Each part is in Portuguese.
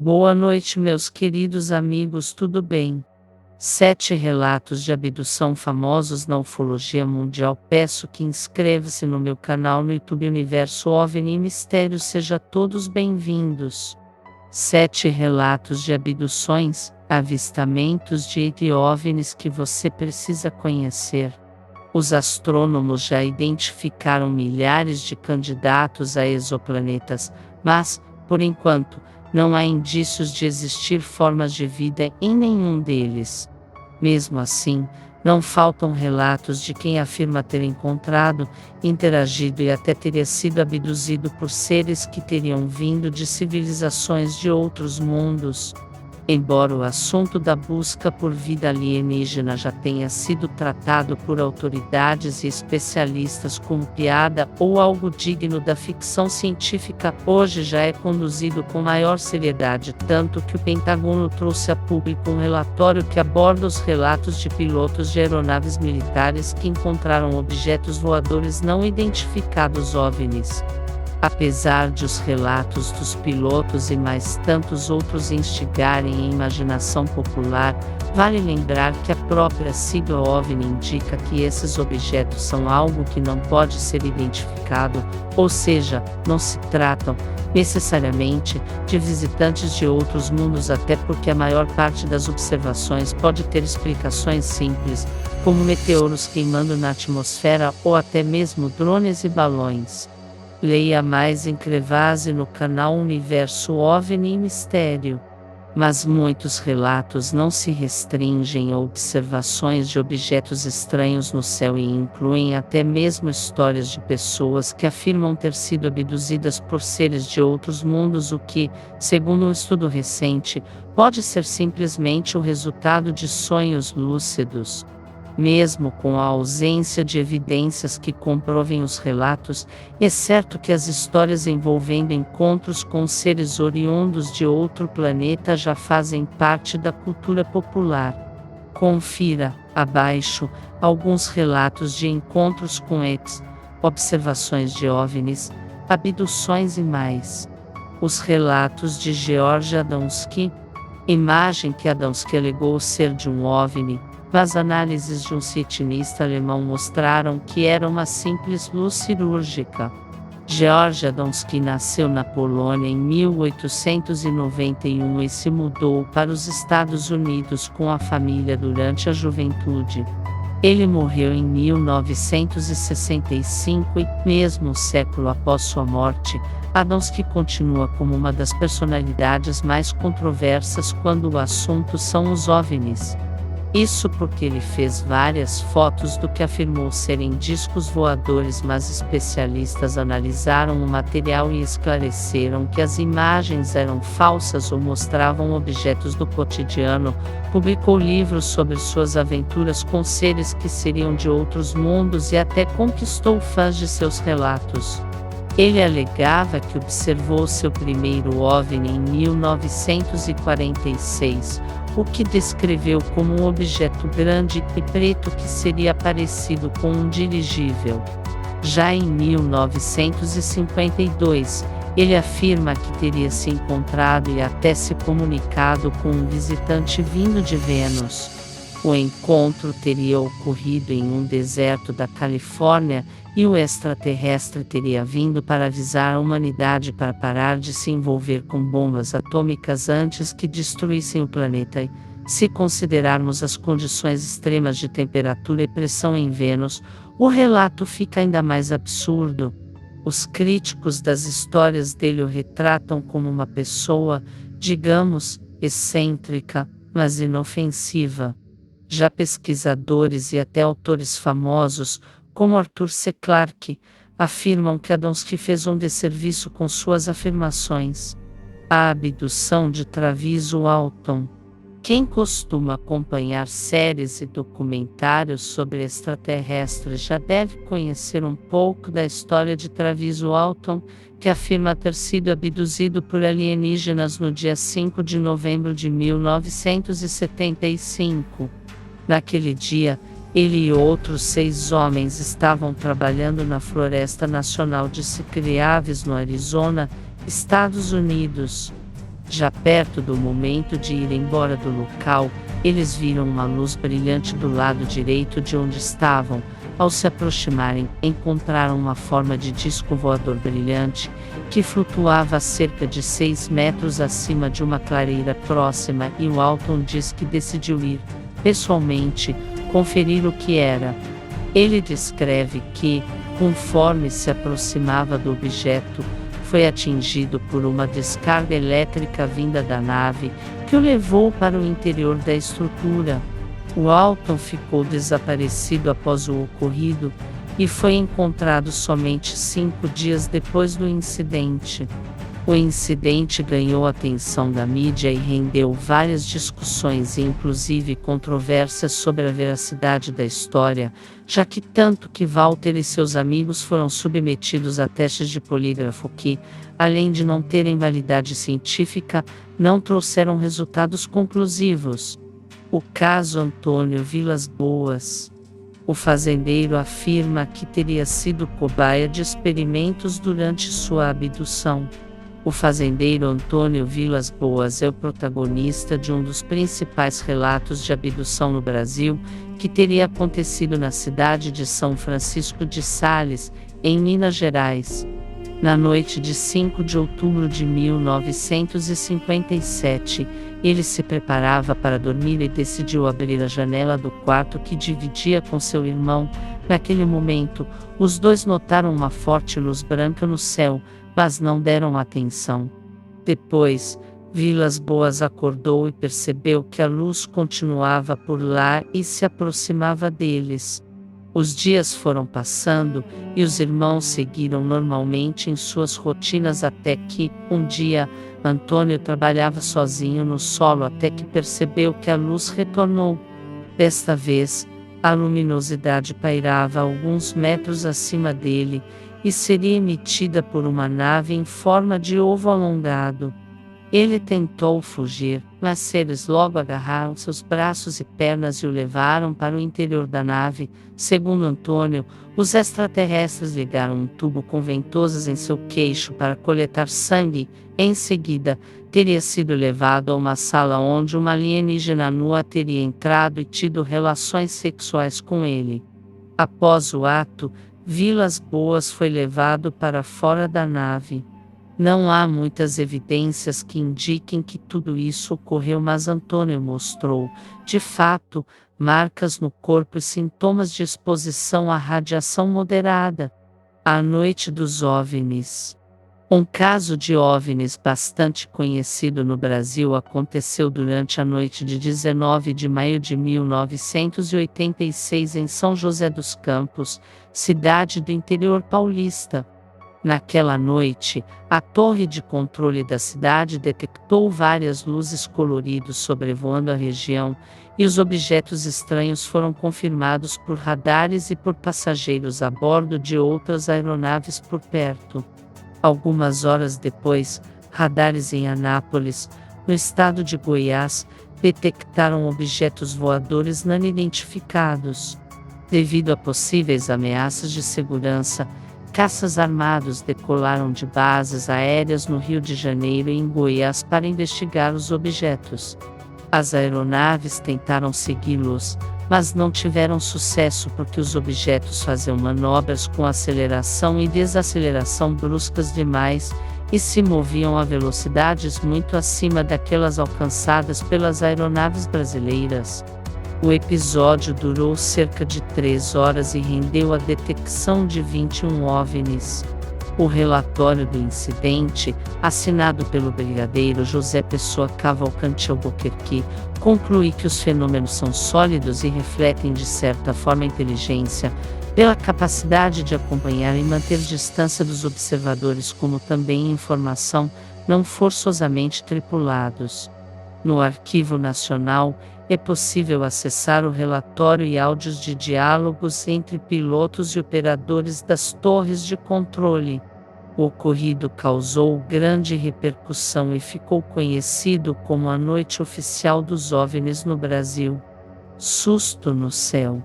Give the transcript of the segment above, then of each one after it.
Boa noite, meus queridos amigos, tudo bem? 7 relatos de abdução famosos na ufologia mundial. Peço que inscreva-se no meu canal no YouTube Universo OVNI e Mistério. Sejam todos bem-vindos. 7 relatos de abduções, avistamentos de OVNIs que você precisa conhecer. Os astrônomos já identificaram milhares de candidatos a exoplanetas, mas, por enquanto, não há indícios de existir formas de vida em nenhum deles. Mesmo assim, não faltam relatos de quem afirma ter encontrado, interagido e até teria sido abduzido por seres que teriam vindo de civilizações de outros mundos. Embora o assunto da busca por vida alienígena já tenha sido tratado por autoridades e especialistas como piada ou algo digno da ficção científica, hoje já é conduzido com maior seriedade, tanto que o Pentágono trouxe a público um relatório que aborda os relatos de pilotos de aeronaves militares que encontraram objetos voadores não identificados OVNIs. Apesar de os relatos dos pilotos e mais tantos outros instigarem a imaginação popular, vale lembrar que a própria sigla OVNI indica que esses objetos são algo que não pode ser identificado, ou seja, não se tratam, necessariamente, de visitantes de outros mundos, até porque a maior parte das observações pode ter explicações simples, como meteoros queimando na atmosfera ou até mesmo drones e balões. Leia mais em Crevase no canal Universo OVNI e Mistério. Mas muitos relatos não se restringem a observações de objetos estranhos no céu e incluem até mesmo histórias de pessoas que afirmam ter sido abduzidas por seres de outros mundos, o que, segundo um estudo recente, pode ser simplesmente o resultado de sonhos lúcidos. Mesmo com a ausência de evidências que comprovem os relatos, é certo que as histórias envolvendo encontros com seres oriundos de outro planeta já fazem parte da cultura popular. Confira, abaixo, alguns relatos de encontros com ETs, observações de OVNIs, abduções e mais. Os relatos de George Adamski. Imagem que Adamski alegou ser de um OVNI, mas análises de um científico alemão mostraram que era uma simples luz cirúrgica. George Adamski nasceu na Polônia em 1891 e se mudou para os Estados Unidos com a família durante a juventude. Ele morreu em 1965 e, mesmo um século após sua morte, Adamski continua como uma das personalidades mais controversas quando o assunto são os OVNIs. Isso porque ele fez várias fotos do que afirmou serem discos voadores, mas especialistas analisaram o material e esclareceram que as imagens eram falsas ou mostravam objetos do cotidiano. Publicou livros sobre suas aventuras com seres que seriam de outros mundos e até conquistou fãs de seus relatos. Ele alegava que observou seu primeiro OVNI em 1946, o que descreveu como um objeto grande e preto que seria parecido com um dirigível. Já em 1952, ele afirma que teria se encontrado e até se comunicado com um visitante vindo de Vênus. O encontro teria ocorrido em um deserto da Califórnia e o extraterrestre teria vindo para avisar a humanidade para parar de se envolver com bombas atômicas antes que destruíssem o planeta e, se considerarmos as condições extremas de temperatura e pressão em Vênus, o relato fica ainda mais absurdo. Os críticos das histórias dele o retratam como uma pessoa, digamos, excêntrica, mas inofensiva. Já pesquisadores e até autores famosos, como Arthur C. Clarke, afirmam que Adamski fez um desserviço com suas afirmações. A abdução de Travis Walton. Quem costuma acompanhar séries e documentários sobre extraterrestres já deve conhecer um pouco da história de Travis Walton, que afirma ter sido abduzido por alienígenas no dia 5 de novembro de 1975. Naquele dia, ele e outros 6 homens estavam trabalhando na Floresta Nacional de Sicily Aves, no Arizona, Estados Unidos. Já perto do momento de ir embora do local, eles viram uma luz brilhante do lado direito de onde estavam. Ao se aproximarem, encontraram uma forma de disco voador brilhante, que flutuava a cerca de 6 metros acima de uma clareira próxima, e Walton diz que decidiu ir, pessoalmente, conferir o que era. Ele descreve que, conforme se aproximava do objeto, foi atingido por uma descarga elétrica vinda da nave, que o levou para o interior da estrutura. Walton ficou desaparecido após o ocorrido, e foi encontrado somente 5 dias depois do incidente. O incidente ganhou a atenção da mídia e rendeu várias discussões e inclusive controvérsias sobre a veracidade da história, já que tanto que Walter e seus amigos foram submetidos a testes de polígrafo que, além de não terem validade científica, não trouxeram resultados conclusivos. O caso Antônio Vilas Boas. O fazendeiro afirma que teria sido cobaia de experimentos durante sua abdução. O fazendeiro Antônio Vilas Boas é o protagonista de um dos principais relatos de abdução no Brasil, que teria acontecido na cidade de São Francisco de Sales, em Minas Gerais. Na noite de 5 de outubro de 1957, ele se preparava para dormir e decidiu abrir a janela do quarto que dividia com seu irmão. Naquele momento, os dois notaram uma forte luz branca no céu, mas não deram atenção. Depois, Vilas Boas acordou e percebeu que a luz continuava por lá e se aproximava deles. Os dias foram passando, e os irmãos seguiram normalmente em suas rotinas até que, um dia, Antônio trabalhava sozinho no solo até que percebeu que a luz retornou. Desta vez, a luminosidade pairava alguns metros acima dele, e seria emitida por uma nave em forma de ovo alongado. Ele tentou fugir, mas seres logo agarraram seus braços e pernas e o levaram para o interior da nave. Segundo Antônio, os extraterrestres ligaram um tubo com ventosas em seu queixo para coletar sangue. Em seguida, teria sido levado a uma sala onde uma alienígena nua teria entrado e tido relações sexuais com ele. Após o ato, Vilas Boas foi levado para fora da nave. Não há muitas evidências que indiquem que tudo isso ocorreu, mas Antônio mostrou, de fato, marcas no corpo e sintomas de exposição à radiação moderada. A Noite dos OVNIs. Um caso de OVNIs bastante conhecido no Brasil aconteceu durante a noite de 19 de maio de 1986 em São José dos Campos, cidade do interior paulista. Naquela noite, a torre de controle da cidade detectou várias luzes coloridas sobrevoando a região, e os objetos estranhos foram confirmados por radares e por passageiros a bordo de outras aeronaves por perto. Algumas horas depois, radares em Anápolis, no estado de Goiás, detectaram objetos voadores não identificados. Devido a possíveis ameaças de segurança, caças armados decolaram de bases aéreas no Rio de Janeiro e em Goiás para investigar os objetos. As aeronaves tentaram segui-los, mas não tiveram sucesso porque os objetos faziam manobras com aceleração e desaceleração bruscas demais, e se moviam a velocidades muito acima daquelas alcançadas pelas aeronaves brasileiras. O episódio durou cerca de 3 horas e rendeu a detecção de 21 OVNIs. O relatório do incidente, assinado pelo brigadeiro José Pessoa Cavalcante Albuquerque, conclui que os fenômenos são sólidos e refletem de certa forma a inteligência, pela capacidade de acompanhar e manter distância dos observadores, como também informação, não forçosamente tripulados. No Arquivo Nacional, é possível acessar o relatório e áudios de diálogos entre pilotos e operadores das torres de controle. O ocorrido causou grande repercussão e ficou conhecido como a Noite Oficial dos OVNIs no Brasil. Susto no céu.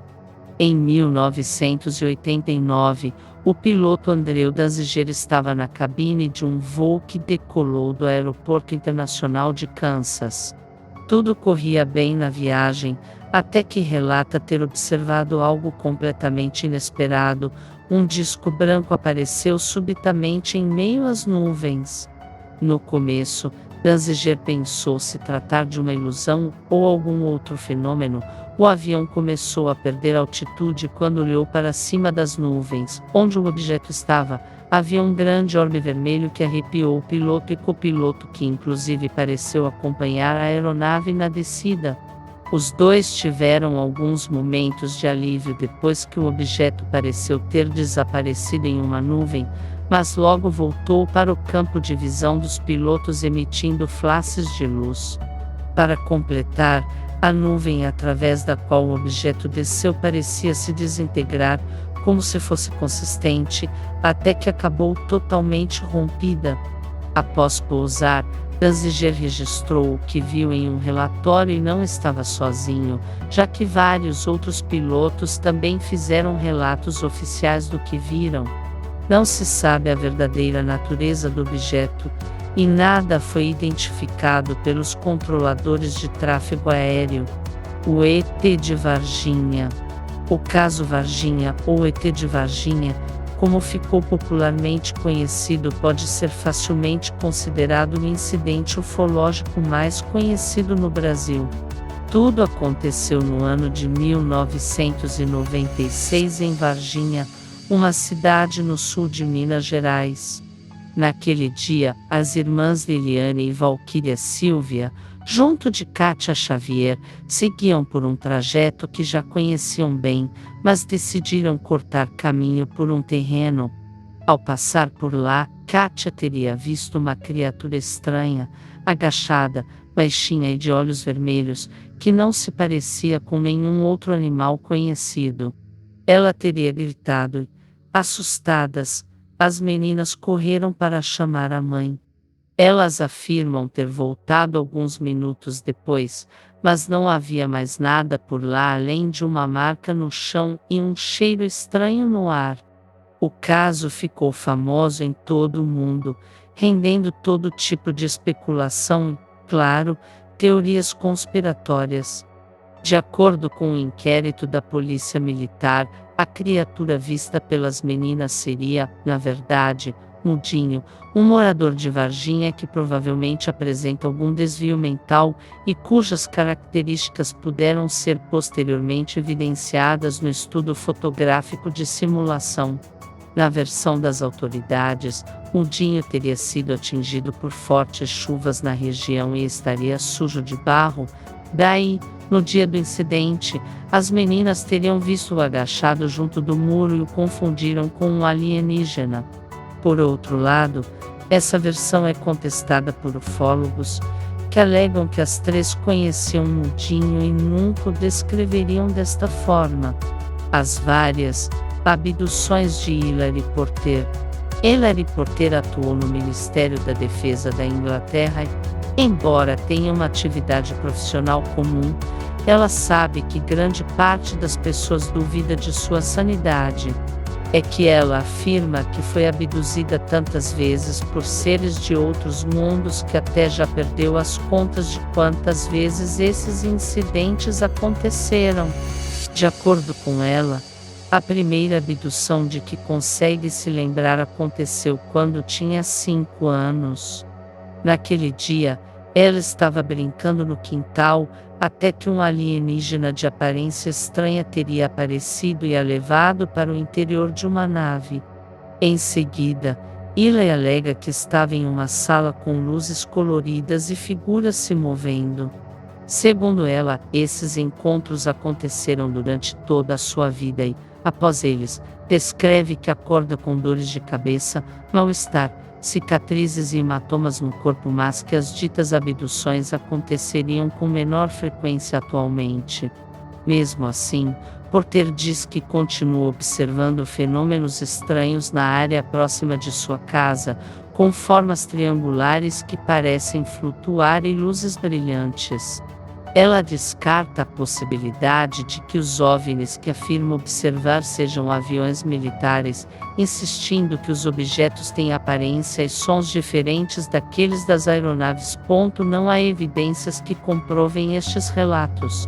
Em 1989, O piloto Andreu Danziger estava na cabine de um voo que decolou do Aeroporto Internacional de Kansas. Tudo corria bem na viagem, até que relata ter observado algo completamente inesperado. Um disco branco apareceu subitamente em meio às nuvens. No começo, Danziger pensou se tratar de uma ilusão ou algum outro fenômeno. O avião começou a perder altitude quando olhou para cima das nuvens, onde o objeto estava. Havia um grande orbe vermelho que arrepiou o piloto e copiloto, que inclusive pareceu acompanhar a aeronave na descida. Os dois tiveram alguns momentos de alívio depois que o objeto pareceu ter desaparecido em uma nuvem, mas logo voltou para o campo de visão dos pilotos, emitindo flashes de luz. Para completar, a nuvem através da qual o objeto desceu parecia se desintegrar, como se fosse consistente, até que acabou totalmente rompida. Após pousar, Danziger registrou o que viu em um relatório e não estava sozinho, já que vários outros pilotos também fizeram relatos oficiais do que viram. Não se sabe a verdadeira natureza do objeto, e nada foi identificado pelos controladores de tráfego aéreo. O ET de Varginha. O caso Varginha, ou ET de Varginha, como ficou popularmente conhecido, pode ser facilmente considerado o incidente ufológico mais conhecido no Brasil. Tudo aconteceu no ano de 1996 em Varginha, uma cidade no sul de Minas Gerais. Naquele dia, as irmãs Liliane e Valquíria Silvia, junto de Kátia Xavier, seguiam por um trajeto que já conheciam bem, mas decidiram cortar caminho por um terreno. Ao passar por lá, Kátia teria visto uma criatura estranha, agachada, baixinha e de olhos vermelhos, que não se parecia com nenhum outro animal conhecido. Ela teria gritado. Assustadas, as meninas correram para chamar a mãe. Elas afirmam ter voltado alguns minutos depois, mas não havia mais nada por lá além de uma marca no chão e um cheiro estranho no ar. O caso ficou famoso em todo o mundo, rendendo todo tipo de especulação e, claro, teorias conspiratórias. De acordo com um inquérito da Polícia Militar, a criatura vista pelas meninas seria, na verdade, Mudinho, um morador de Varginha que provavelmente apresenta algum desvio mental e cujas características puderam ser posteriormente evidenciadas no estudo fotográfico de simulação. Na versão das autoridades, Mudinho teria sido atingido por fortes chuvas na região e estaria sujo de barro. Daí, no dia do incidente, as meninas teriam visto-o agachado junto do muro e o confundiram com um alienígena. Por outro lado, essa versão é contestada por ufólogos, que alegam que as três conheciam Mudinho e nunca o descreveriam desta forma. As várias abduções de Hilary Porter. Hilary Porter atuou no Ministério da Defesa da Inglaterra e, embora tenha uma atividade profissional comum, ela sabe que grande parte das pessoas duvida de sua sanidade. É que ela afirma que foi abduzida tantas vezes por seres de outros mundos que até já perdeu as contas de quantas vezes esses incidentes aconteceram. De acordo com ela, a primeira abdução de que consegue se lembrar aconteceu quando tinha 5 anos. Naquele dia, ela estava brincando no quintal, até que um alienígena de aparência estranha teria aparecido e a levado para o interior de uma nave. Em seguida, Hilary alega que estava em uma sala com luzes coloridas e figuras se movendo. Segundo ela, esses encontros aconteceram durante toda a sua vida e, após eles, descreve que acorda com dores de cabeça, mal-estar, cicatrizes e hematomas no corpo, mas que as ditas abduções aconteceriam com menor frequência atualmente. Mesmo assim, Porter diz que continua observando fenômenos estranhos na área próxima de sua casa, com formas triangulares que parecem flutuar e luzes brilhantes. Ela descarta a possibilidade de que os OVNIs que afirma observar sejam aviões militares, insistindo que os objetos têm aparência e sons diferentes daqueles das aeronaves. Não há evidências que comprovem estes relatos.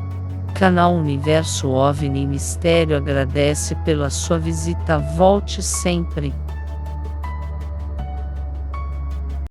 Canal Universo OVNI e Mistério agradece pela sua visita. Volte sempre.